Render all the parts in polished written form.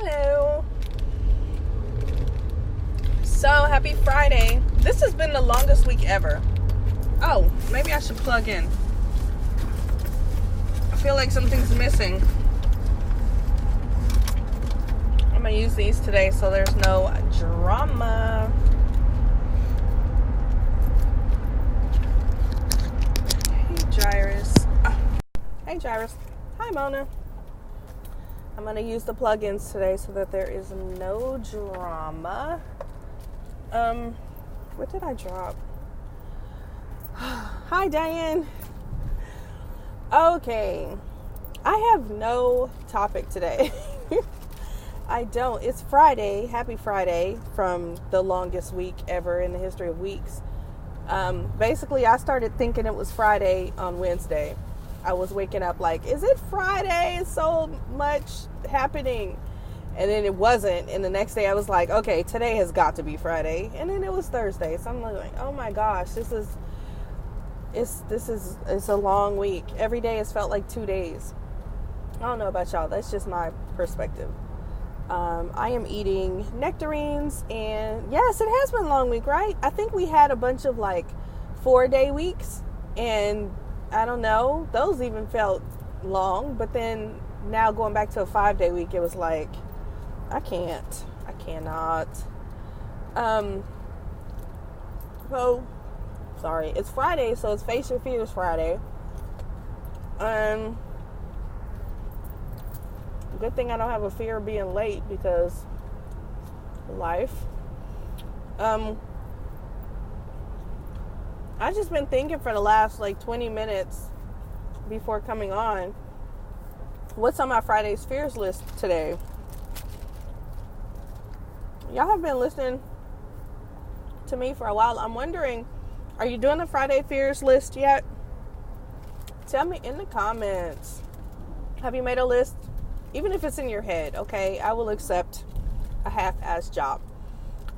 Hello. So, happy Friday. This has been the longest week ever. Oh, maybe I should plug in. I feel like something's missing. I'm going to use these today so there's no drama. Hey, Jairus. Hey, Jairus. Hi, Mona. I'm going to use the plugins today so that there is no drama. What did I drop? Hi, Diane. Okay. I have no topic today. I don't. It's Friday. Happy Friday from the longest week ever in the history of weeks. Basically, I started thinking it was Friday on Wednesday. I was waking up like, is it Friday? It's so much happening. And then it wasn't. And the next day I was like, okay, today has got to be Friday. And then it was Thursday. So I'm like, oh my gosh, it's a long week. Every day has felt like 2 days. I don't know about y'all. That's just my perspective. I am eating nectarines, and yes, it has been a long week, right? I think we had a bunch of like 4-day weeks, and I don't know, those even felt long, but then now going back to a 5-day week, it was like, I cannot. Well, sorry, it's Friday, so it's Face Your Fears Friday. Good thing I don't have a fear of being late because life. I just been thinking for the last like 20 minutes before coming on, what's on my Friday's fears list today? Y'all have been listening to me for a while. I'm wondering, are you doing the Friday fears list yet? Tell me in the comments. Have you made a list? Even if it's in your head, okay? I will accept a half-assed job.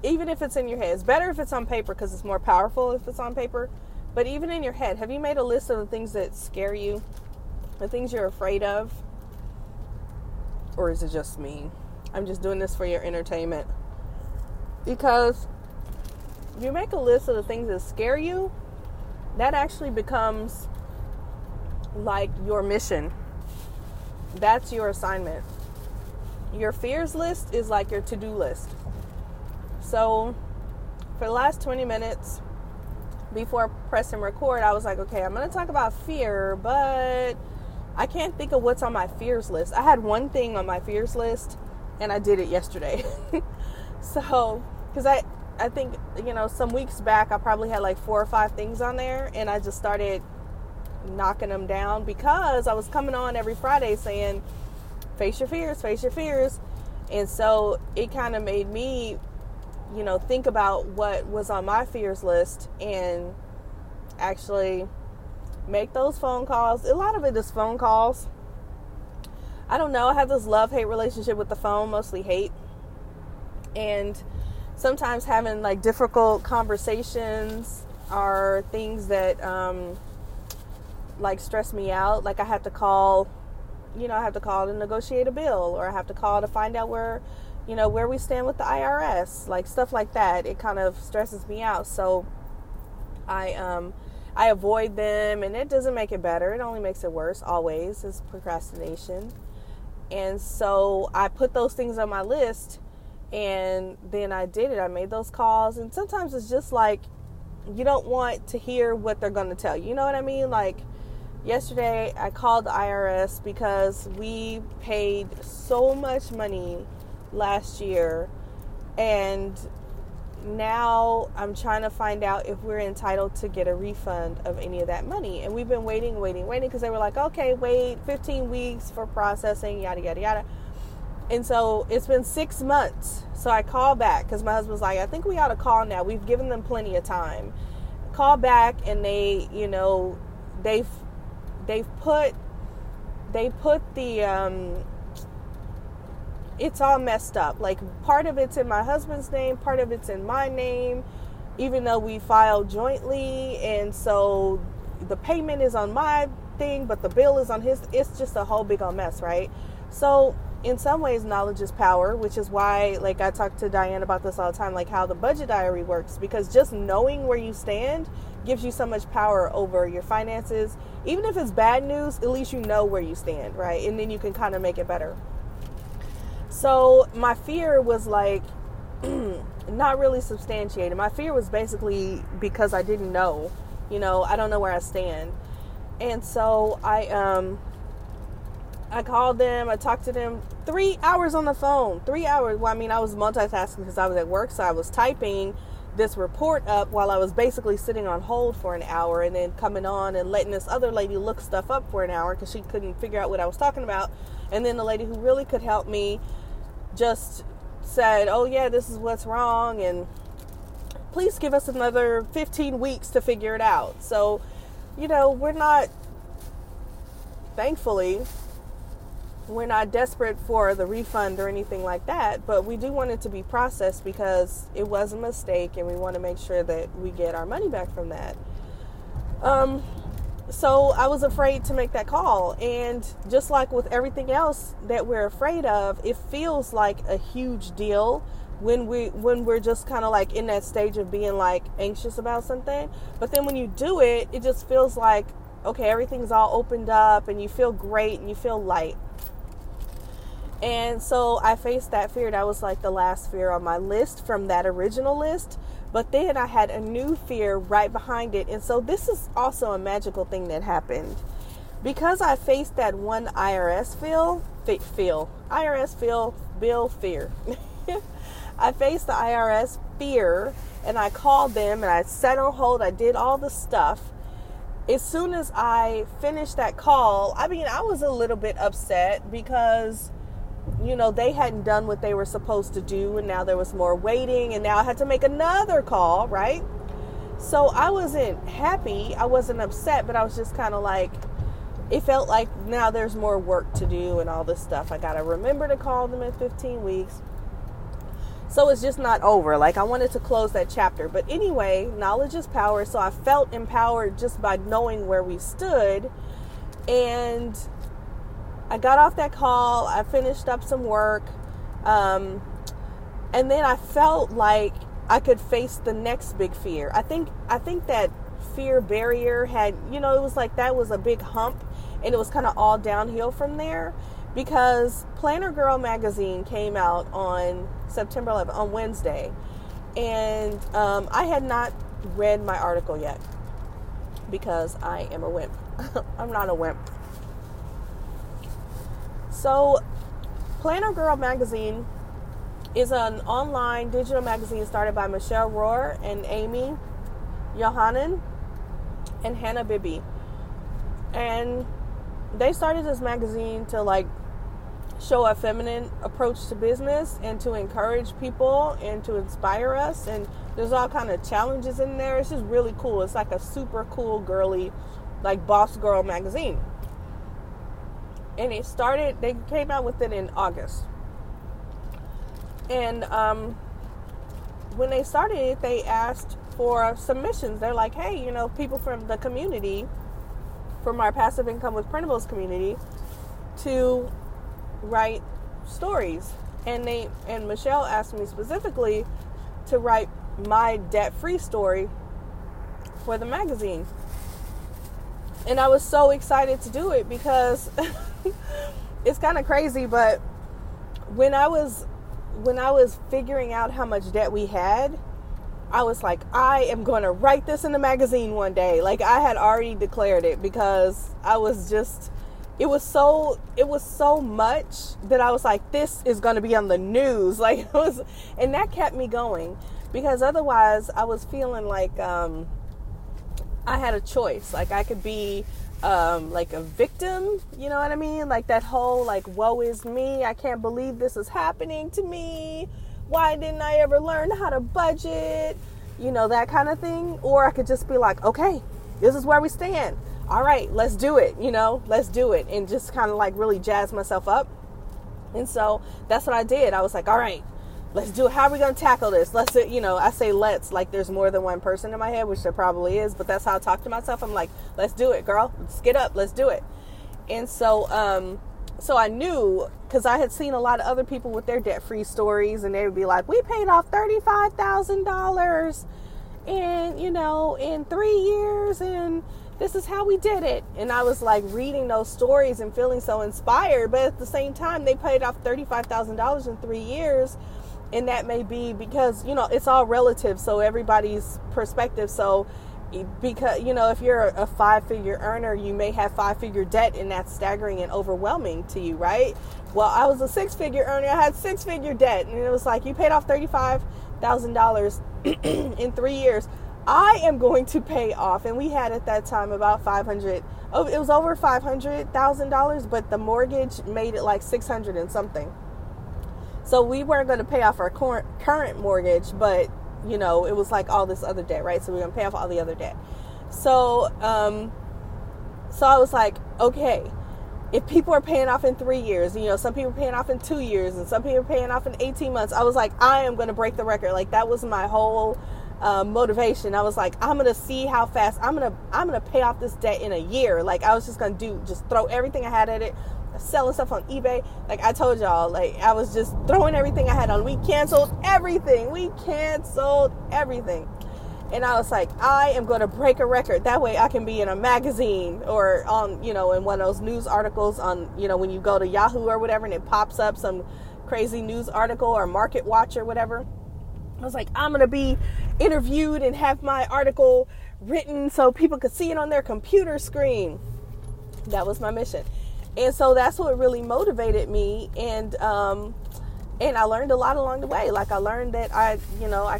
Even if it's in your head. It's better if it's on paper because it's more powerful if it's on paper. But even in your head, have you made a list of the things that scare you? The things you're afraid of? Or is it just me? I'm just doing this for your entertainment. Because if you make a list of the things that scare you, that actually becomes like your mission. That's your assignment. Your fears list is like your to-do list. So for the last 20 minutes before pressing record, I was like, okay, I'm going to talk about fear, but I can't think of what's on my fears list. I had one thing on my fears list and I did it yesterday. So, because I think, some weeks back, I probably had like 4 or 5 things on there and I just started knocking them down because I was coming on every Friday saying, face your fears. And so it kind of made me, think about what was on my fears list and actually make those phone calls. A lot of it is phone calls. I don't know. I have this love-hate relationship with the phone, mostly hate. And sometimes having like difficult conversations are things that, like stress me out. Like I have to call to negotiate a bill, or I have to call to find out where we stand with the IRS, like stuff like that. It kind of stresses me out. So I avoid them, and it doesn't make it better. It only makes it worse. Always is procrastination. And so I put those things on my list, and then I did it. I made those calls, and sometimes it's just like you don't want to hear what they're going to tell you. You know what I mean? Like yesterday, I called the IRS because we paid so much money last year, and now I'm trying to find out if we're entitled to get a refund of any of that money. And we've been waiting because they were like, okay, wait 15 weeks for processing, yada, yada, yada. And so it's been 6 months. So I called back because my husband's like, I think we ought to call now. We've given them plenty of time. Call back, and they put the it's all messed up. Like part of it's in my husband's name, part of it's in my name, even though we filed jointly. And so the payment is on my thing, but the bill is on his. It's just a whole big old mess, right? So in some ways, knowledge is power, which is why, like, I talk to Diane about this all the time, like how the budget diary works, because just knowing where you stand gives you so much power over your finances. Even if it's bad news, at least you know where you stand, right? And then you can kind of make it better. So my fear was like not really substantiated. My fear was basically because I didn't know, I don't know where I stand. And so I called them, I talked to them 3 hours on the phone, 3 hours. Well, I mean, I was multitasking because I was at work. So I was typing this report up while I was basically sitting on hold for an hour, and then coming on and letting this other lady look stuff up for an hour because she couldn't figure out what I was talking about. And then the lady who really could help me just said, oh yeah, this is what's wrong, and please give us another 15 weeks to figure it out. So, thankfully, we're not desperate for the refund or anything like that, but we do want it to be processed because it was a mistake, and we want to make sure that we get our money back from that. So I was afraid to make that call, and just like with everything else that we're afraid of, it feels like a huge deal when we're just kind of like in that stage of being like anxious about something. But then when you do it, it just feels like, okay, everything's all opened up, and you feel great, and you feel light. And so I faced that fear. That was like the last fear on my list from that original list. But then I had a new fear right behind it. And so this is also a magical thing that happened. Because I faced that one IRS bill fear. I faced the IRS fear, and I called them, and I sat on hold. I did all the stuff. As soon as I finished that call, I was a little bit upset because they hadn't done what they were supposed to do, and now there was more waiting, and now I had to make another call, right? So I wasn't happy, I wasn't upset, but I was just kind of like, it felt like now there's more work to do and all this stuff. I got to remember to call them in 15 weeks. So it's just not over. Like, I wanted to close that chapter. But anyway, knowledge is power. So I felt empowered just by knowing where we stood. And I got off that call. I finished up some work. And then I felt like I could face the next big fear. I think that fear barrier had, it was like that was a big hump, and it was kind of all downhill from there, because Planner Girl magazine came out on September 11th, on Wednesday. And I had not read my article yet because I am a wimp. I'm not a wimp. So Planner Girl magazine is an online digital magazine started by Michelle Rohr and Amy Yohanan and Hannah Bibby. And they started this magazine to show a feminine approach to business and to encourage people and to inspire us. And there's all kind of challenges in there. It's just really cool. It's like a super cool, girly, boss girl magazine. And they came out with it in August. And when they started it, they asked for submissions. They're like, hey, people from the community, from our Passive Income with Printables community, to write stories. And Michelle asked me specifically to write my debt-free story for the magazine. And I was so excited to do it because it's kind of crazy, but when I was figuring out how much debt we had, I was like, I am going to write this in the magazine one day. I had already declared it, because I was just, it was so much that I was like, this is going to be on the news. And that kept me going, because otherwise I was feeling like I had a choice. I could be a victim, you know what I mean? That whole woe is me, I can't believe this is happening to me, why didn't I ever learn how to budget, that kind of thing. Or I could just be like, okay, this is where we stand, all right, let's do it, let's do it, and just kind of really jazz myself up. And so that's what I did. I was like, all right, let's do it. How are we going to tackle this? Let's, I say let's, there's more than one person in my head, which there probably is, but that's how I talk to myself. I'm like, let's do it, girl. Let's get up. Let's do it. And so So I knew, because I had seen a lot of other people with their debt-free stories, and they would be like, we paid off $35,000 in 3 years, and this is how we did it. And I was like reading those stories and feeling so inspired, but at the same time, they paid off $35,000 in 3 years. And that may be because, it's all relative. So everybody's perspective. So because, if you're a 5-figure earner, you may have 5-figure debt, and that's staggering and overwhelming to you, right? Well, I was a 6-figure earner. I had 6-figure debt, and it was like, you paid off $35,000 in 3 years. I am going to pay off, and we had at that time about it was over $500,000, but the mortgage made it like 600 and something. So we weren't going to pay off our current mortgage, but it was like all this other debt, right? So we're going to pay off all the other debt. So I was like, okay, if people are paying off in 3 years, some people are paying off in 2 years, and some people are paying off in 18 months. I was like, I am going to break the record. Like, that was my whole motivation. I was like, I'm going to see how fast I'm going to pay off this debt in a year. Like, I was just going to just throw everything I had at it, selling stuff on eBay. Like I told y'all, like I was just throwing everything I had on. We canceled everything. And I was like, I am going to break a record. That way I can be in a magazine or on, in one of those news articles on, when you go to Yahoo or whatever, and it pops up some crazy news article or Market Watch or whatever. I was like, I'm going to be interviewed and have my article written so people could see it on their computer screen. That was my mission. And so that's what really motivated me. And I learned a lot along the way. Like I learned that I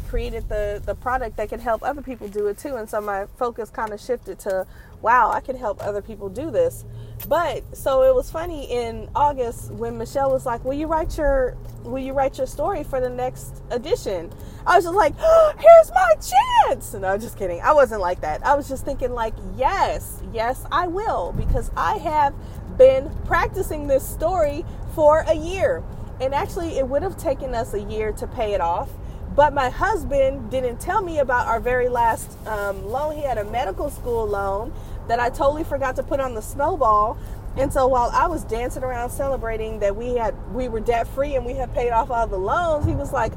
created the product that could help other people do it too. And so my focus kind of shifted to, wow, I could help other people do this. But so it was funny in August when Michelle was like, will you write your story for the next edition? I was just like, oh, here's my chance. No, just kidding. I wasn't like that. I was just thinking like, yes, I will, because I have been practicing this story for a year. And actually it would have taken us a year to pay it off. But my husband didn't tell me about our very last loan. He had a medical school loan that I totally forgot to put on the snowball. And so while I was dancing around celebrating that we were debt free and we had paid off all the loans, he was like,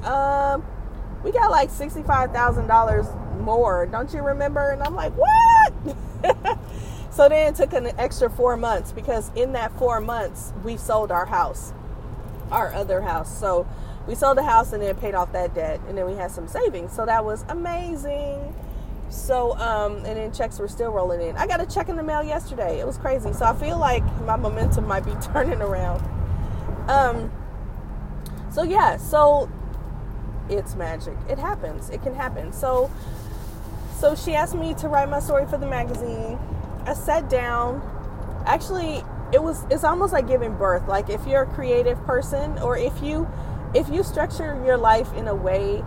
we got like $65,000 more. Don't you remember? And I'm like, what? So then it took an extra 4 months, because in that 4 months we sold our house, our other house. So we sold the house and then paid off that debt, and then we had some savings. So that was amazing. So, and then checks were still rolling in. I got a check in the mail yesterday. It was crazy. So I feel like my momentum might be turning around. So it's magic. It happens. It can happen. So she asked me to write my story for the magazine. I sat down. Actually, it's almost like giving birth. Like if you're a creative person, or if you structure your life in a way,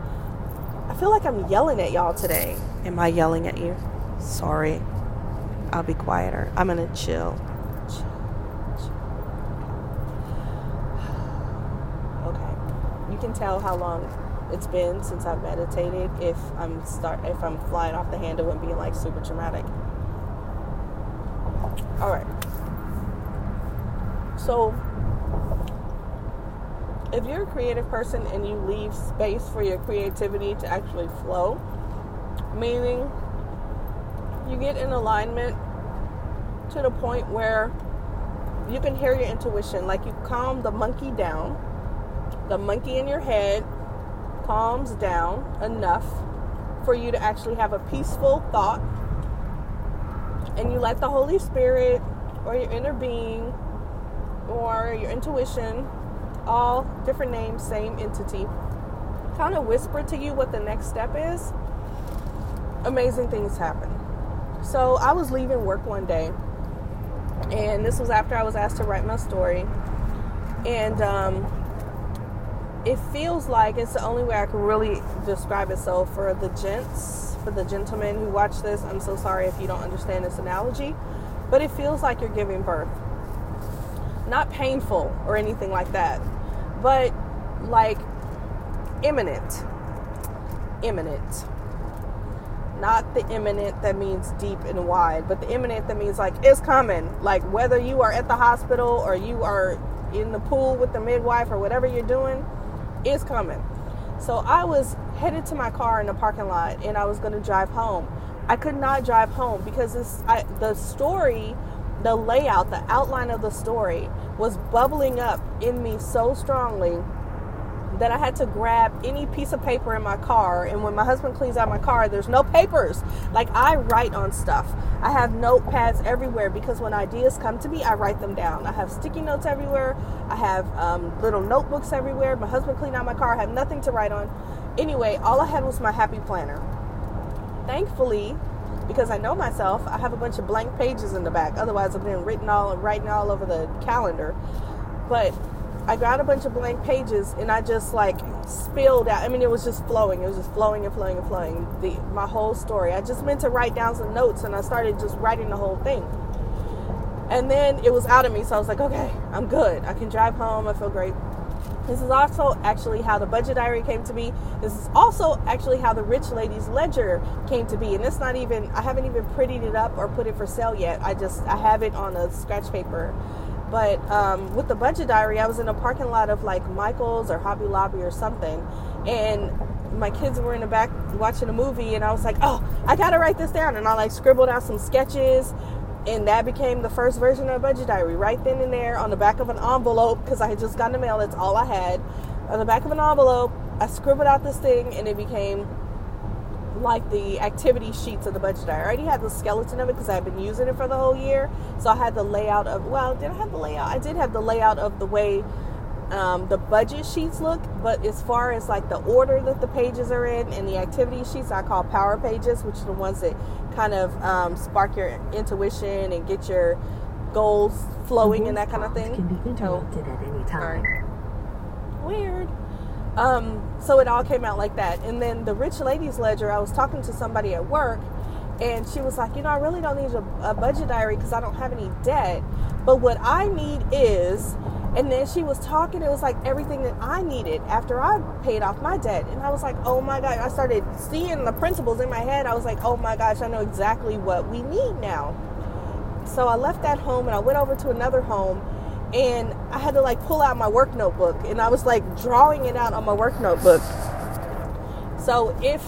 I feel like I'm yelling at y'all today. Am I yelling at you? Sorry. I'll be quieter. I'm going to chill. Okay. You can tell how long it's been since I've meditated if I'm flying off the handle and being like super dramatic. All right. So if you're a creative person and you leave space for your creativity to actually flow, meaning you get in alignment to the point where you can hear your intuition, like you calm the monkey down, the monkey in your head calms down enough for you to actually have a peaceful thought, and you let the Holy Spirit or your inner being or your intuition, all different names, same entity, kind of whisper to you what the next step is. Amazing things happen. So I was leaving work one day, and this was after I was asked to write my story, and it feels like, it's the only way I can really describe it. So for the gentlemen who watch this, I'm so sorry if you don't understand this analogy, but it feels like you're giving birth. Not painful or anything like that, but like imminent. Not the imminent that means deep and wide, but the imminent that means like it's coming. Like whether you are at the hospital or you are in the pool with the midwife or whatever you're doing, it's coming. So I was headed to my car in the parking lot and I was going to drive home. I could not drive home because the story, the layout, the outline of the story was bubbling up in me so strongly that I had to grab any piece of paper in my car. And when my husband cleans out my car, there's no papers. Like, I write on stuff. I have notepads everywhere because when ideas come to me, I write them down. I have sticky notes everywhere. I have little notebooks everywhere. My husband cleaned out my car. I have nothing to write on. Anyway, all I had was my happy planner. Thankfully, because I know myself, I have a bunch of blank pages in the back. Otherwise, I've been writing all over the calendar. But I got a bunch of blank pages and I just like spilled out. I mean, it was just flowing. It was just flowing and flowing and flowing. My whole story. I just meant to write down some notes and I started just writing the whole thing. And then it was out of me. So I was like, okay, I'm good. I can drive home. I feel great. This is also actually how the budget diary came to be. This is also actually how the Rich Ladies Ledger came to be. And it's not even, I haven't even prettied it up or put it for sale yet. I have it on a scratch paper. But with the budget diary, I was in a parking lot of like Michael's or Hobby Lobby or something. And my kids were in the back watching a movie. And I was like, oh, I got to write this down. And I like scribbled out some sketches. And that became the first version of the budget diary right then and there on the back of an envelope because I had just gotten the mail. That's all I had. On the back of an envelope, I scribbled out this thing and it became like the activity sheets of the budget diary. I already had the skeleton of it because I've been using it for the whole year. So I had the layout of, did I have the layout? I did have the layout of the way the budget sheets look, but as far as like the order that the pages are in and the activity sheets, I call power pages, which are the ones that kind of spark your intuition and get your goals flowing and that kind of thing. Can be interrupted at any time. Weird. So it all came out like that. And then the Rich Ladies Ledger, I was talking to somebody at work and she was like, I really don't need a budget diary because I don't have any debt. But what I need is, and then she was talking, it was like everything that I needed after I paid off my debt. And I was like, oh my God, I started seeing the principles in my head. I was like, oh my gosh, I know exactly what we need now. So I left that home and I went over to another home and I had to like pull out my work notebook and I was like drawing it out on my work notebook. So if,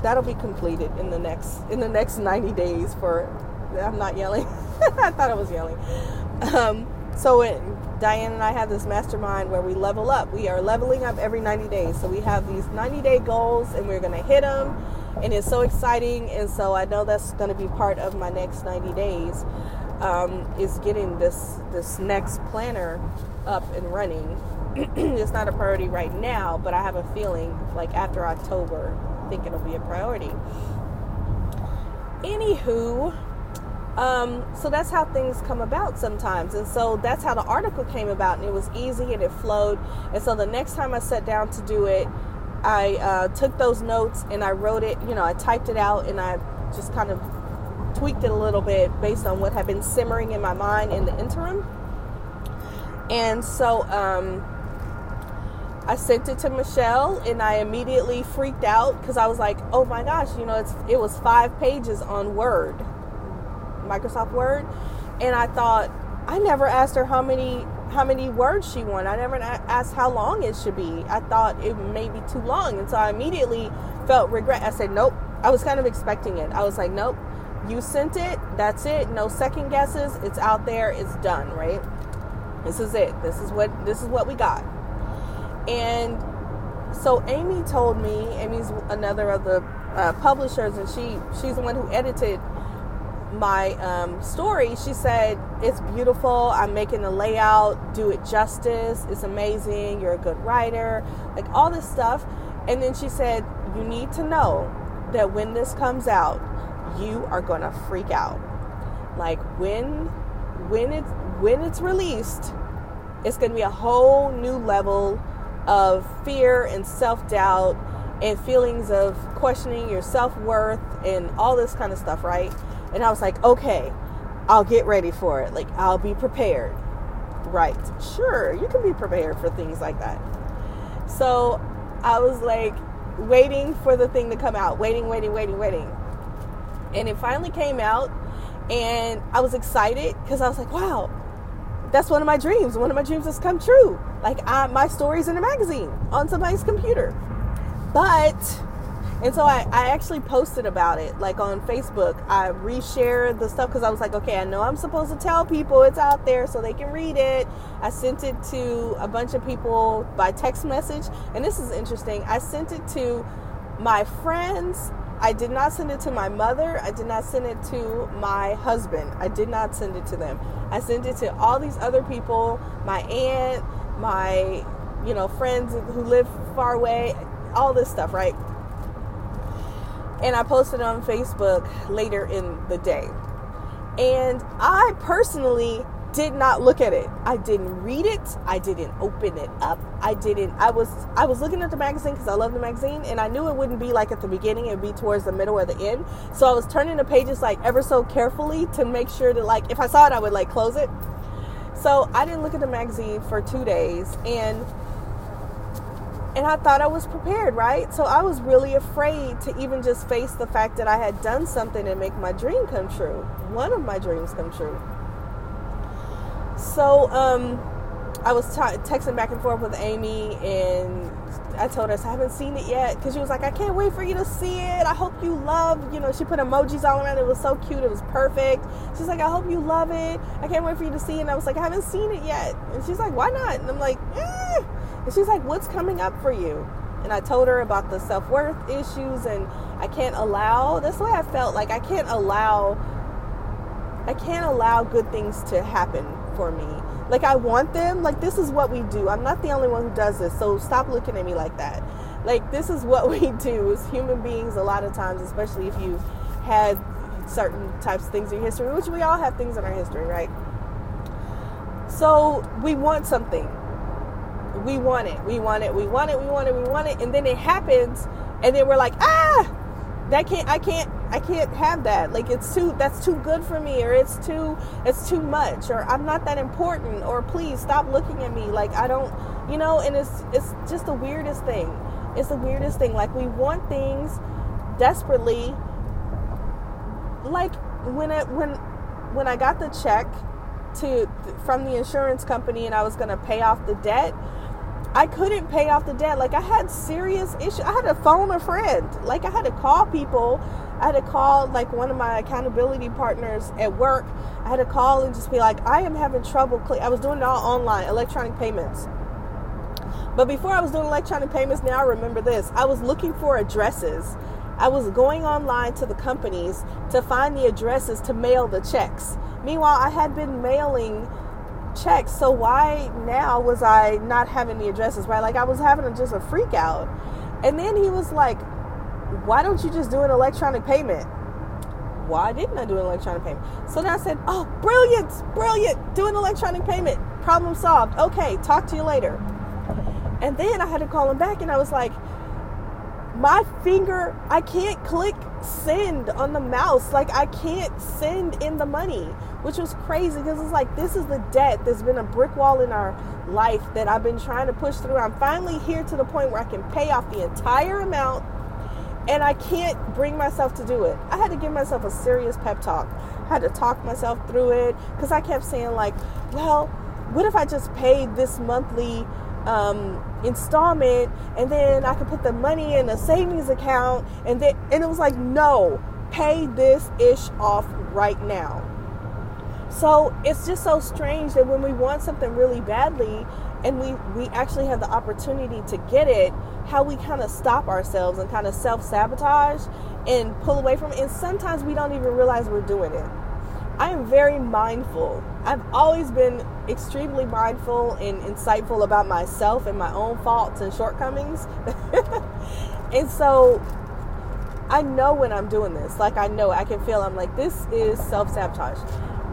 that'll be completed in the next 90 days I'm not yelling. I thought I was yelling. So Diane and I have this mastermind where we level up. We are leveling up every 90 days. So we have these 90-day goals and we're going to hit them. And it's so exciting. And so I know that's going to be part of my next 90 days is getting this next planner up and running. It's not a priority right now, but I have a feeling like after October, I think it'll be a priority. Anywho, so that's how things come about sometimes. And so that's how the article came about, and it was easy and it flowed. And so the next time I sat down to do it, I took those notes and I wrote it, I typed it out and I just kind of tweaked it a little bit based on what had been simmering in my mind in the interim. And so I sent it to Michelle and I immediately freaked out because I was like, oh my gosh, it was 5 pages on Word. Microsoft Word, and I thought I never asked her how many words she wanted. I never asked how long it should be. I thought it may be too long, and so I immediately felt regret. I said nope. I was kind of expecting it. I was like, nope, you sent it, that's it, no second guesses, it's out there, it's done, right? This is it. This is what we got. And so Amy's another of the publishers, and she's the one who edited my story. She said, it's beautiful, I'm making the layout, do it justice, it's amazing, you're a good writer, like all this stuff. And then she said, you need to know that when this comes out, you are gonna freak out. Like when it's released, it's gonna be a whole new level of fear and self-doubt and feelings of questioning your self-worth and all this kind of stuff, right? And I was like, okay, I'll get ready for it. Like, I'll be prepared. Right. Sure, you can be prepared for things like that. So I was like, waiting for the thing to come out, waiting. And it finally came out, and I was excited because I was like, wow, that's one of my dreams. One of my dreams has come true. Like, my story's in a magazine on somebody's computer. And so I actually posted about it, like on Facebook. I reshared the stuff because I was like, okay, I know I'm supposed to tell people it's out there so they can read it. I sent it to a bunch of people by text message. And this is interesting. I sent it to my friends. I did not send it to my mother. I did not send it to my husband. I did not send it to them. I sent it to all these other people, my aunt, my, friends who live far away, all this stuff, right? And I posted it on Facebook later in the day. And I personally did not look at it. I didn't read it. I didn't open it up. I was looking at the magazine because I love the magazine, and I knew it wouldn't be like at the beginning. It would be towards the middle or the end. So I was turning the pages like ever so carefully to make sure that, like, if I saw it, I would like close it. So I didn't look at the magazine for 2 days, and I thought I was prepared, right? So I was really afraid to even just face the fact that I had done something and make my dream come true. One of my dreams come true. So I was texting back and forth with Amy, and I told her, I haven't seen it yet, because she was like, I can't wait for you to see it. I hope you love, she put emojis all around it. It was so cute. It was perfect. She's like, I hope you love it. I can't wait for you to see it. And I was like, I haven't seen it yet. And she's like, why not? And I'm like, And she's like, what's coming up for you? And I told her about the self-worth issues, and that's the way I felt. Like, I can't allow good things to happen for me. Like, I want them. Like, this is what we do. I'm not the only one who does this, so stop looking at me like that. Like, this is what we do as human beings a lot of times, especially if you had certain types of things in your history, which we all have things in our history, right? So we want something. We want it, and then it happens, and then we're like, I can't have that. Like, that's too good for me, or it's too much, or I'm not that important, or please stop looking at me. Like, I don't, and it's just the weirdest thing. It's the weirdest thing. Like, we want things desperately. Like, when I got the check from the insurance company, and I was going to pay off the debt, I couldn't pay off the debt. Like, I had serious issues. I had to phone a friend. Like, I had to call people. I had to call, like, one of my accountability partners at work. I had to call and just be like, I am having trouble. I was doing it all online, electronic payments. But before I was doing electronic payments, now I remember this. I was looking for addresses. I was going online to the companies to find the addresses to mail the checks. Meanwhile, I had been mailing checks, so why now was I not having the addresses, right? Like, I was having just a freak out. And then he was like, why don't you just do an electronic payment? Why didn't I do an electronic payment? So then I said, oh, brilliant, do an electronic payment, problem solved. Okay, talk to you later. And then I had to call him back, and I was like, my finger, I can't click send on the mouse. Like, I can't send in the money, which was crazy, because it's like, this is the debt that's been a brick wall in our life that I've been trying to push through. I'm finally here to the point where I can pay off the entire amount, and I can't bring myself to do it. I had to give myself a serious pep talk. I had to talk myself through it, because I kept saying, like, well, what if I just paid this monthly installment, and then I could put the money in a savings account, and it was like, no, pay this ish off right now. So it's just so strange that when we want something really badly, and we actually have the opportunity to get it, how we kind of stop ourselves and kind of self-sabotage and pull away from it. And sometimes we don't even realize we're doing it. I am very mindful. I've always been extremely mindful and insightful about myself and my own faults and shortcomings. And so I know when I'm doing this. Like, I know, I can feel, I'm like, this is self-sabotage.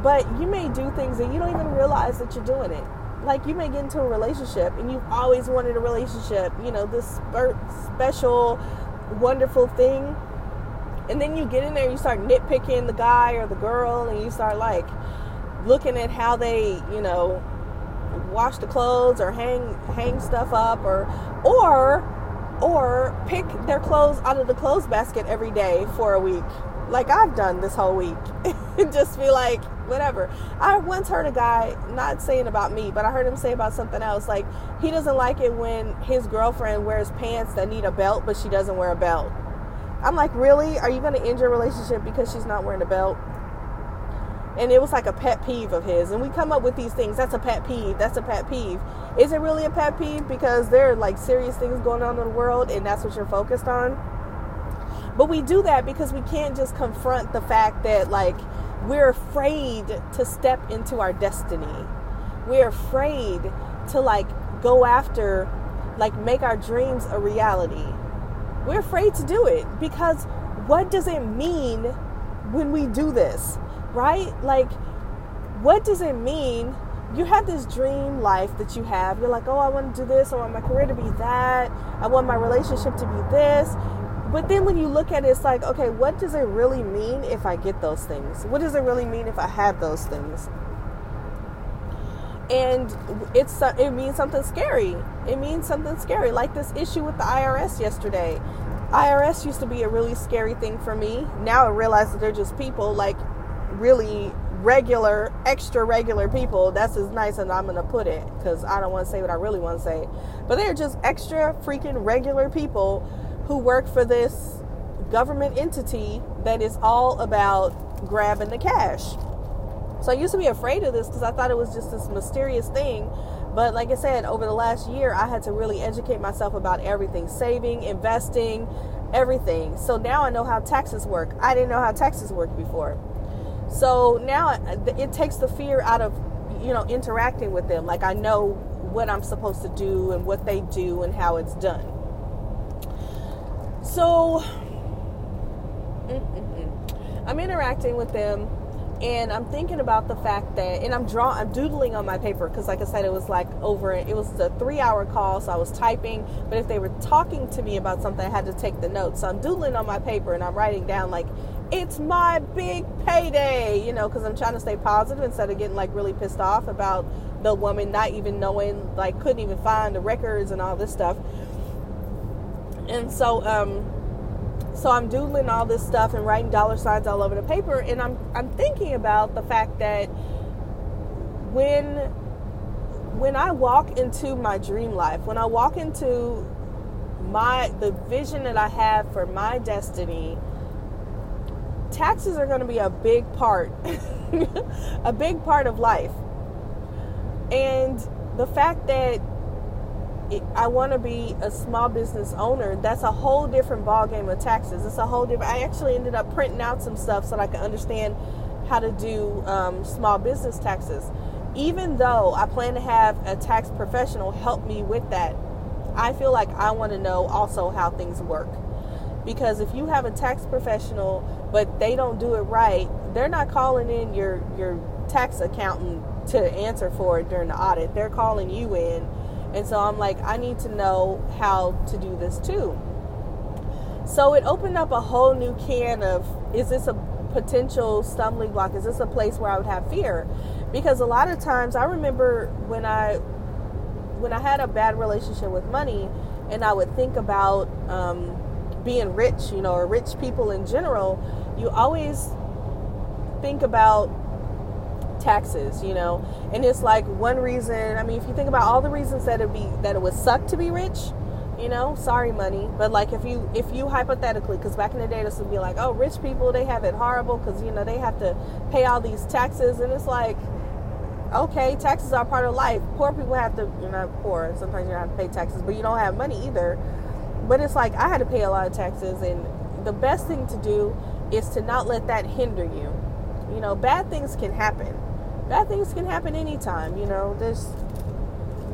But you may do things and you don't even realize that you're doing it. Like, you may get into a relationship and you've always wanted a relationship, this special, wonderful thing. And then you get in there, you start nitpicking the guy or the girl, and you start, like, looking at how they, wash the clothes or hang stuff up, or or pick their clothes out of the clothes basket every day for a week, like I've done this whole week, and just be like, whatever. I once heard a guy, not saying about me, but I heard him say about something else, like he doesn't like it when his girlfriend wears pants that need a belt, but she doesn't wear a belt. I'm like, really? Are you going to end your relationship because she's not wearing a belt? And it was like a pet peeve of his. And we come up with these things. That's a pet peeve. That's a pet peeve. Is it really a pet peeve? Because there are like serious things going on in the world, and that's what you're focused on. But we do that because we can't just confront the fact that, like, we're afraid to step into our destiny. We're afraid to, like, go after, like, make our dreams a reality. We're afraid to do it because what does it mean when we do this, right? Like, what does it mean? You have this dream life that you have. You're like, oh, I want to do this. I want my career to be that. I want my relationship to be this. But then when you look at it, it's like, okay, what does it really mean if I get those things? What does it really mean if I have those things? And it means something scary. It means something scary. Like this issue with the IRS yesterday. IRS used to be a really scary thing for me. Now I realize that they're just people, like really regular, extra regular people. That's as nice as I'm going to put it, because I don't want to say what I really want to say. But they're just extra freaking regular people who work for this government entity that is all about grabbing the cash. So I used to be afraid of this because I thought it was just this mysterious thing. But like I said, over the last year, I had to really educate myself about everything. Saving, investing, everything. So now I know how taxes work. I didn't know how taxes worked before. So now it takes the fear out of, interacting with them. Like I know what I'm supposed to do and what they do and how it's done. So I'm interacting with them. And I'm thinking about the fact that, and I'm doodling on my paper, because like I said, it was a 3-hour call, so I was typing, but if they were talking to me about something, I had to take the notes. So I'm doodling on my paper, and I'm writing down, like, it's my big payday, because I'm trying to stay positive instead of getting, like, really pissed off about the woman not even knowing, like, couldn't even find the records and all this stuff. And so I'm doodling all this stuff and writing dollar signs all over the paper, and I'm thinking about the fact that when I walk into my dream life, when I walk into the vision that I have for my destiny, taxes are going to be a big part, a big part of life. And the fact that I want to be a small business owner, that's a whole different ballgame of taxes. It's a whole different. I actually ended up printing out some stuff so that I could understand how to do small business taxes. Even though I plan to have a tax professional help me with that, I feel like I want to know also how things work. Because if you have a tax professional, but they don't do it right, they're not calling in your tax accountant to answer for it during the audit. They're calling you in. And so I'm like, I need to know how to do this too. So it opened up a whole new can of, is this a potential stumbling block? Is this a place where I would have fear? Because a lot of times, I remember when I had a bad relationship with money, and I would think about being rich, or rich people in general, you always think about taxes, and it's like one reason. I mean, if you think about all the reasons that it would suck to be rich, sorry money, but like if you hypothetically, because back in the day this would be like, oh, rich people, they have it horrible because they have to pay all these taxes, and it's like, okay, taxes are part of life. Poor people have to, you're not poor, sometimes you don't have to pay taxes, but you don't have money either. But it's like, I had to pay a lot of taxes, and the best thing to do is to not let that hinder you. Bad things can happen. Bad things can happen anytime.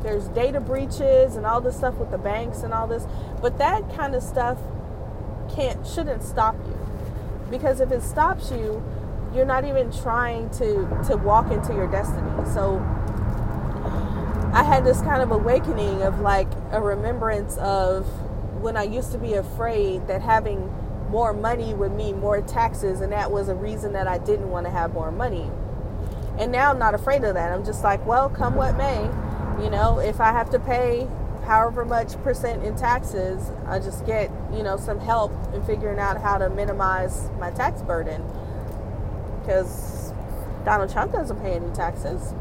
There's data breaches and all this stuff with the banks and all this, but that kind of stuff shouldn't stop you, because if it stops you, you're not even trying to walk into your destiny. So I had this kind of awakening of like a remembrance of when I used to be afraid that having more money would mean more taxes, and that was a reason that I didn't want to have more money. And now I'm not afraid of that. I'm just like, well, come what may, if I have to pay however much percent in taxes, I just get, some help in figuring out how to minimize my tax burden. Because Donald Trump doesn't pay any taxes.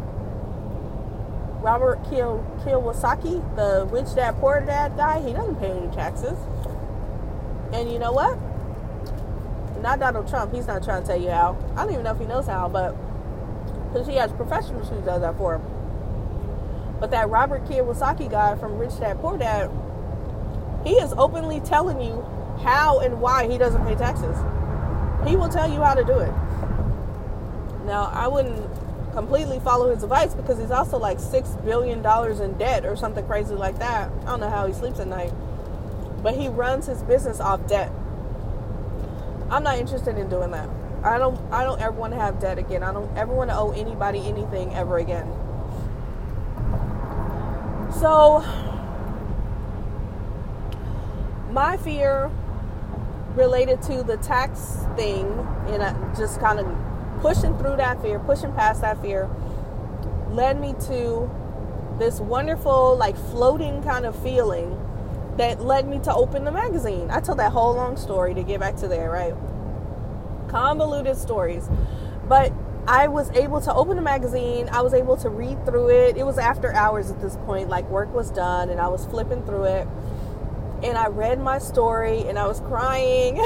Robert Kiyosaki, the rich dad, poor dad guy, he doesn't pay any taxes. And you know what? Not Donald Trump. He's not trying to tell you how. I don't even know if he knows how, but because he has professionals who does that for him. But that Robert Kiyosaki guy from Rich Dad Poor Dad, he is openly telling you how and why he doesn't pay taxes. He will tell you how to do it. Now, I wouldn't completely follow his advice because he's also like $6 billion in debt or something crazy like that. I don't know how he sleeps at night. But he runs his business off debt. I'm not interested in doing that. I don't ever want to have debt again. I don't ever want to owe anybody anything ever again. So, my fear related to the tax thing, and just kind of pushing through that fear, pushing past that fear, led me to this wonderful, like, floating kind of feeling that led me to open the magazine. I told that whole long story to get back to there, right? Convoluted stories. But I was able to open the magazine. I was able to read through it. It was after hours at this point, like work was done, and I was flipping through it. And I read my story, and I was crying.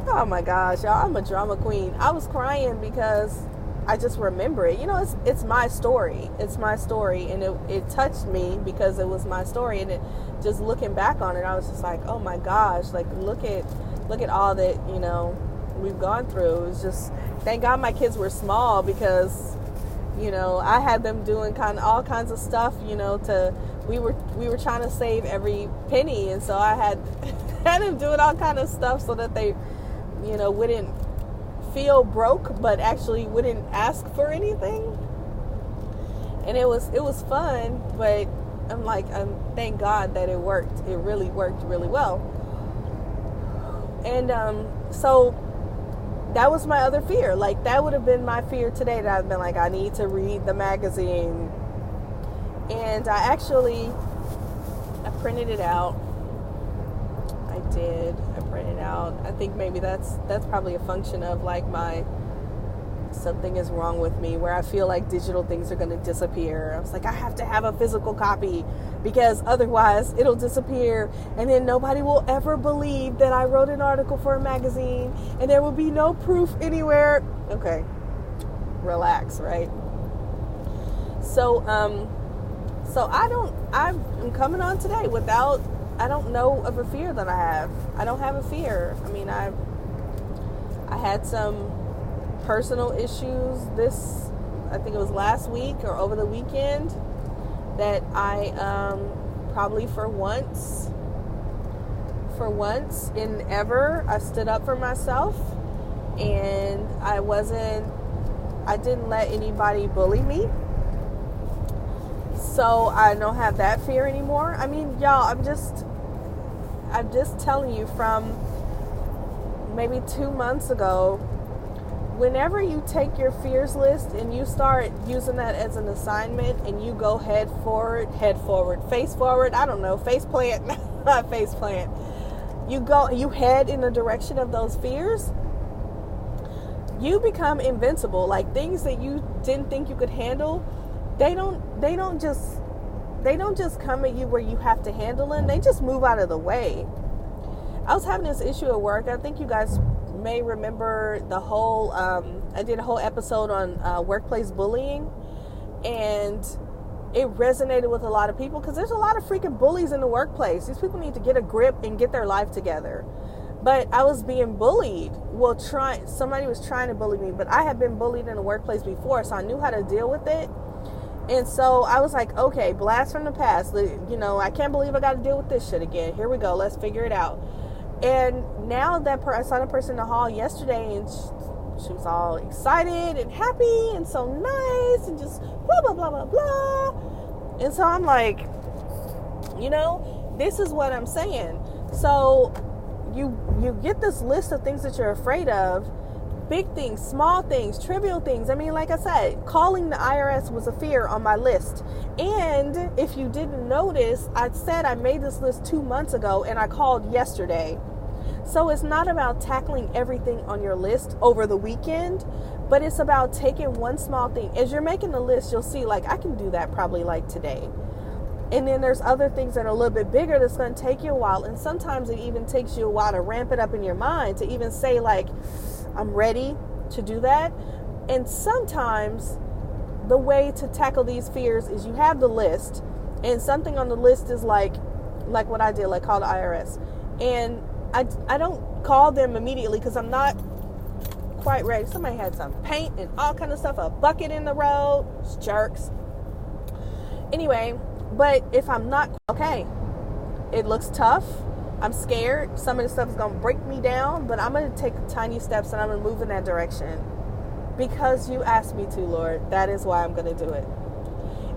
Oh my gosh, y'all, I'm a drama queen. I was crying because I just remember it. It's my story. It's my story, and it touched me because it was my story. And it, just looking back on it, I was just like, oh my gosh, like look at all that we've gone through. It was just, thank God my kids were small because I had them doing kind of all kinds of stuff. We were trying to save every penny, and so I had them doing all kind of stuff so that they wouldn't feel broke, but actually wouldn't ask for anything. And it was fun, but I'm like, thank God that it worked. It really worked really well. And so that was my other fear. Like, that would have been my fear today, that I've been like, I need to read the magazine. And I printed it out. I printed out. I think maybe that's probably a function of like something is wrong with me, where I feel like digital things are going to disappear. I was like, I have to have a physical copy because otherwise it'll disappear, and then nobody will ever believe that I wrote an article for a magazine, and there will be no proof anywhere. Okay, relax, right? So I'm coming on today without, I don't know of a fear that I have. I don't have a fear. I mean, I had some personal issues I think it was last week or over the weekend, that I probably for once in ever, I stood up for myself, and I didn't let anybody bully me. So I don't have that fear anymore. I mean, y'all, I'm just telling you, from maybe 2 months ago, whenever you take your fears list and you start using that as an assignment, and you go face forward, I don't know, face plant, you head in the direction of those fears, you become invincible. Like, things that you didn't think you could handle, they don't just come at you where you have to handle them. They just move out of the way. I was having this issue at work. I think you guys may remember the whole, I did a whole episode on workplace bullying, and it resonated with a lot of people because there's a lot of freaking bullies in the workplace. These people need to get a grip and get their life together. But I was being bullied. Well, somebody was trying to bully me, but I had been bullied in the workplace before, so I knew how to deal with it. And so I was like, okay, blast from the past. I can't believe I got to deal with this shit again. Here we go. Let's figure it out. And now that I saw the person in the hall yesterday, and she was all excited and happy and so nice and just blah, blah, blah, blah, blah. And so I'm like, this is what I'm saying. So you get this list of things that you're afraid of, Big things, small things, trivial things. I mean, like I said, calling the IRS was a fear on my list. And if you didn't notice, I said I made this list 2 months ago and I called yesterday. So it's not about tackling everything on your list over the weekend, but it's about taking one small thing. As you're making the list, you'll see, like, I can do that probably like today. And then there's other things that are a little bit bigger that's going to take you a while. And sometimes it even takes you a while to ramp it up in your mind, to even say, like, I'm ready to do that. And sometimes the way to tackle these fears is you have the list, and something on the list is like what I did, like call the IRS. And I don't call them immediately because I'm not quite ready. Somebody had some paint and all kind of stuff, a bucket in the road. It's jerks. Anyway, but if I'm not, okay, it looks tough. I'm scared. Some of the stuff is going to break me down, but I'm going to take tiny steps and I'm going to move in that direction because you asked me to, Lord. That is why I'm going to do it.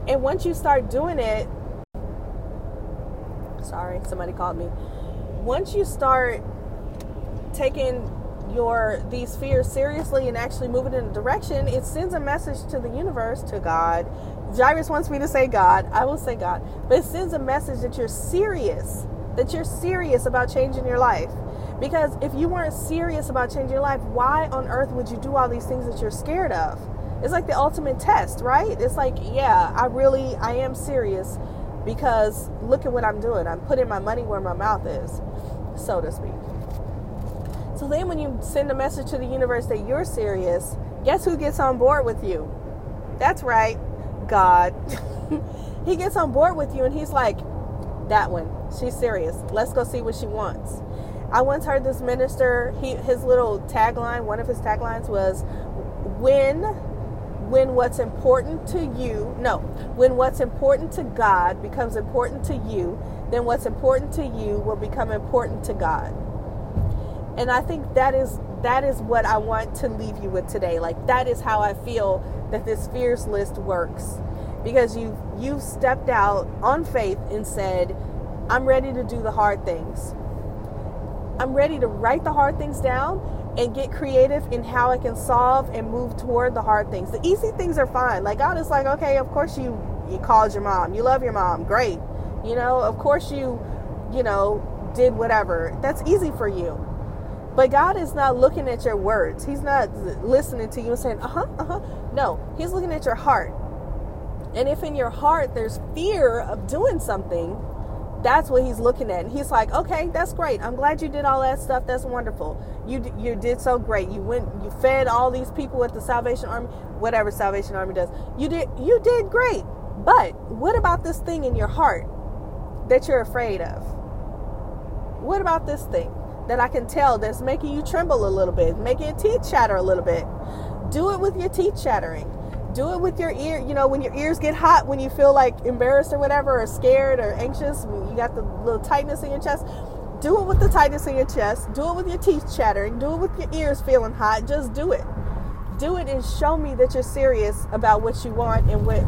And once you start doing it, sorry, somebody called me. Once you start taking these fears seriously and actually moving in a direction, it sends a message to the universe, to God. Jairus wants me to say God. I will say God. But it sends a message that you're serious about changing your life. Because if you weren't serious about changing your life, why on earth would you do all these things that you're scared of? It's like the ultimate test, right? It's like, yeah, I am serious because look at what I'm doing. I'm putting my money where my mouth is, so to speak. So then when you send a message to the universe that you're serious, guess who gets on board with you? That's right, God. He gets on board with you and he's like, that one, she's serious. Let's go see what she wants. I once heard this minister, his little tagline, one of his taglines was, when what's important to God becomes important to you, then what's important to you will become important to God. And I think that is what I want to leave you with today. Like, that is how I feel that this fears list works. Because you've stepped out on faith and said, I'm ready to do the hard things. I'm ready to write the hard things down and get creative in how I can solve and move toward the hard things. The easy things are fine. Like, God is like, okay, of course you called your mom. You love your mom. Great. Of course you did whatever. That's easy for you. But God is not looking at your words. He's not listening to you and saying, No, he's looking at your heart. And if in your heart there's fear of doing something, that's what he's looking at. And he's like, okay, that's great. I'm glad you did all that stuff. That's wonderful. You did so great. You fed all these people at the Salvation Army, whatever Salvation Army does. You did great. But what about this thing in your heart that you're afraid of? What about this thing that I can tell that's making you tremble a little bit, making your teeth chatter a little bit? Do it with your teeth chattering. Do it with your ear, when your ears get hot, when you feel like embarrassed or whatever, or scared or anxious, when you got the little tightness in your chest. Do it with the tightness in your chest. Do it with your teeth chattering. Do it with your ears feeling hot. Just do it. Do it and show me that you're serious about what you want and what,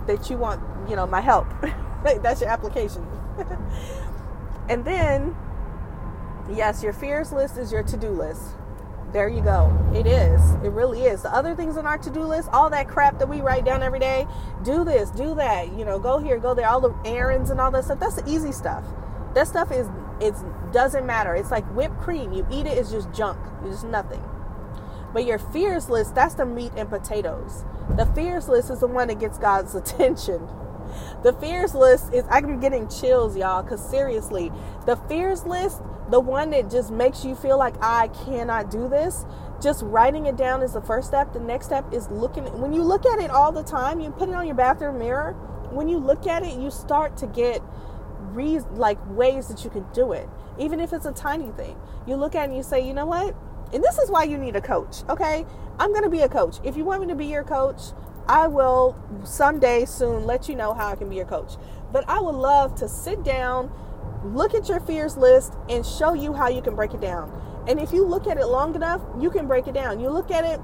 that you want, my help. That's your application. And then, yes, your fears list is your to-do list. There you go. It is. It really is. The other things on our to-do list, all that crap that we write down every day, do this, do that, go here, go there, all the errands and all that stuff, that's the easy stuff. That stuff doesn't matter. It's like whipped cream. You eat it, it's just junk. It's just nothing. But your fears list, that's the meat and potatoes. The fears list is the one that gets God's attention. The fears list is, I'm getting chills, y'all, because seriously, the fears list, the one that just makes you feel like I cannot do this, just writing it down is the first step. The next step is when you look at it all the time, you put it on your bathroom mirror. When you look at it, you start to get ways that you can do it. Even if it's a tiny thing, you look at it and you say, you know what? And this is why you need a coach. Okay. I'm going to be a coach. If you want me to be your coach, I will someday soon let you know how I can be your coach. But I would love to sit down, look at your fears list, and show you how you can break it down. And if you look at it long enough, you can break it down. You look at it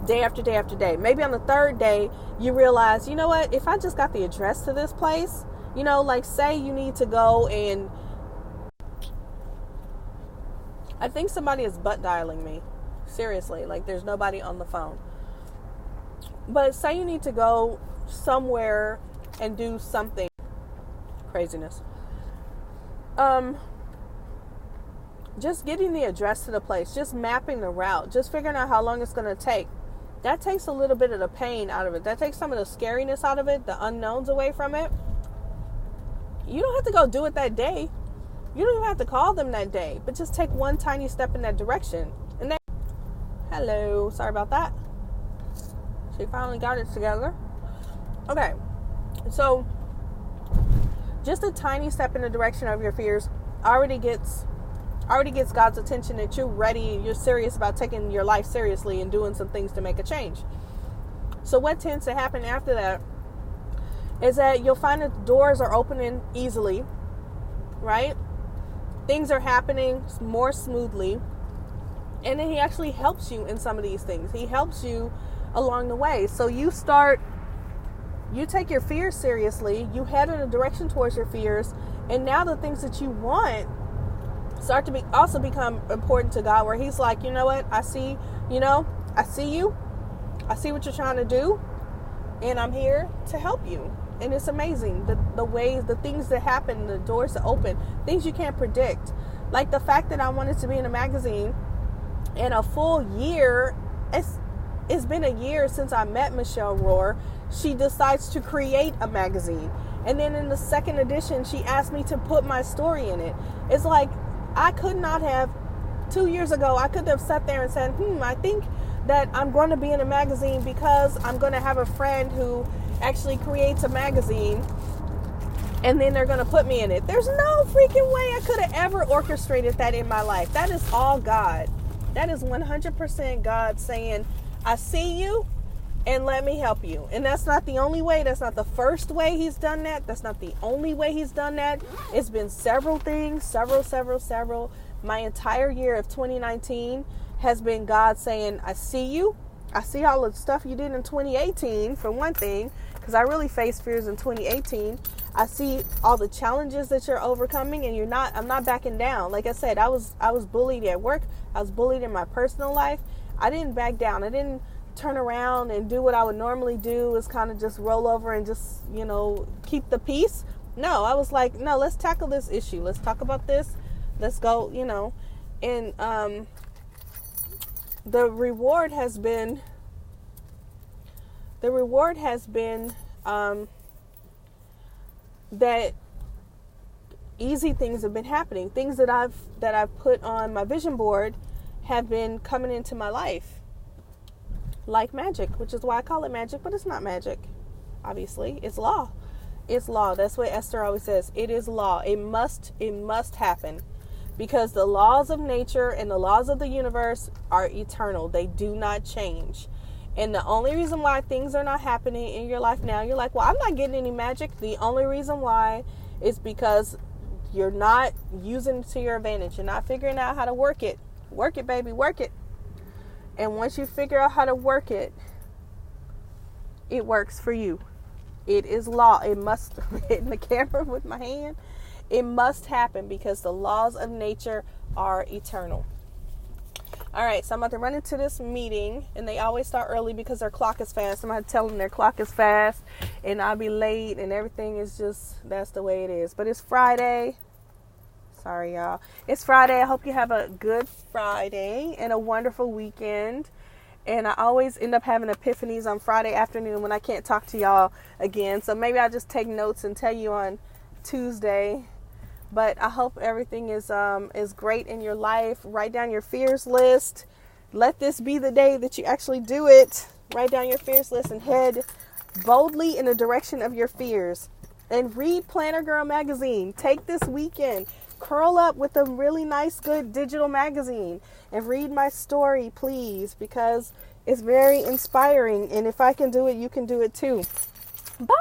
day after day after day. Maybe on the third day, you realize, you know what? If I just got the address to this place, say you need to go and... I think somebody is butt dialing me. Seriously, like there's nobody on the phone. But say you need to go somewhere and do something. Craziness. Just getting the address to the place, just mapping the route, just figuring out how long it's going to take. That takes a little bit of the pain out of it. That takes some of the scariness out of it, the unknowns away from it. You don't have to go do it that day. You don't even have to call them that day, but just take one tiny step in that direction. And then, hello, sorry about that. She finally got it together. Okay, so just a tiny step in the direction of your fears already gets God's attention, that you're ready, you're serious about taking your life seriously and doing some things to make a change. So what tends to happen after that is that you'll find that the doors are opening easily, right? Things are happening more smoothly. And then he actually helps you in some of these things. He helps you along the way. So you take your fears seriously, you head in a direction towards your fears, and now the things that you want start to also become important to God, where he's like, you know what, I see you, I see what you're trying to do, and I'm here to help you. And it's amazing the ways, the things that happen, the doors that open, things you can't predict. Like the fact that I wanted to be in a magazine in a full year. It's been a year since I met Michelle Rohr. She decides to create a magazine, and then in the second edition she asked me to put my story in it. It's like, I could not have, 2 years ago, I could have sat there and said, I think that I'm going to be in a magazine because I'm going to have a friend who actually creates a magazine, and then they're going to put me in it. There's no freaking way I could have ever orchestrated that in my life. That is all God. That is 100% God saying, I see you, and let me help you. And that's not the only way. That's not the first way he's done that. That's not the only way he's done that. It's been several things, several. My entire year of 2019 has been God saying, I see you. I see all the stuff you did in 2018, for one thing, because I really faced fears in 2018. I see all the challenges that you're overcoming, and I'm not backing down. Like I said, I was bullied at work. I was bullied in my personal life. I didn't back down. I didn't turn around and do what I would normally do, is kind of just roll over and just, keep the peace. No, I was like, no, let's tackle this issue. Let's talk about this. Let's go, and the reward has been that easy things have been happening. Things that I've put on my vision board have been coming into my life. Like magic, which is why I call it magic, but it's not magic. Obviously, it's law. It's law. That's what Esther always says. It is law. It must happen, because the laws of nature and the laws of the universe are eternal. They do not change. And the only reason why things are not happening in your life now, you're like, well, I'm not getting any magic. The only reason why is because you're not using it to your advantage. You're not figuring out how to work it. Work it, baby. Work it. And once you figure out how to work it, it works for you. It is law. It must, hitting the camera with my hand, it must happen, because the laws of nature are eternal. All right, so I'm about to run into this meeting, and they always start early because their clock is fast. I'm going to tell them their clock is fast, and I'll be late, and everything is just, that's the way it is. But it's Friday. Sorry, y'all. It's Friday. I hope you have a good Friday and a wonderful weekend. And I always end up having epiphanies on Friday afternoon when I can't talk to y'all again. So maybe I'll just take notes and tell you on Tuesday. But I hope everything is great in your life. Write down your fears list. Let this be the day that you actually do it. Write down your fears list and head boldly in the direction of your fears. And read Planner Girl magazine. Take this weekend. Curl up with a really nice, good digital magazine and read my story, please, because it's very inspiring. And if I can do it, you can do it too. Bye.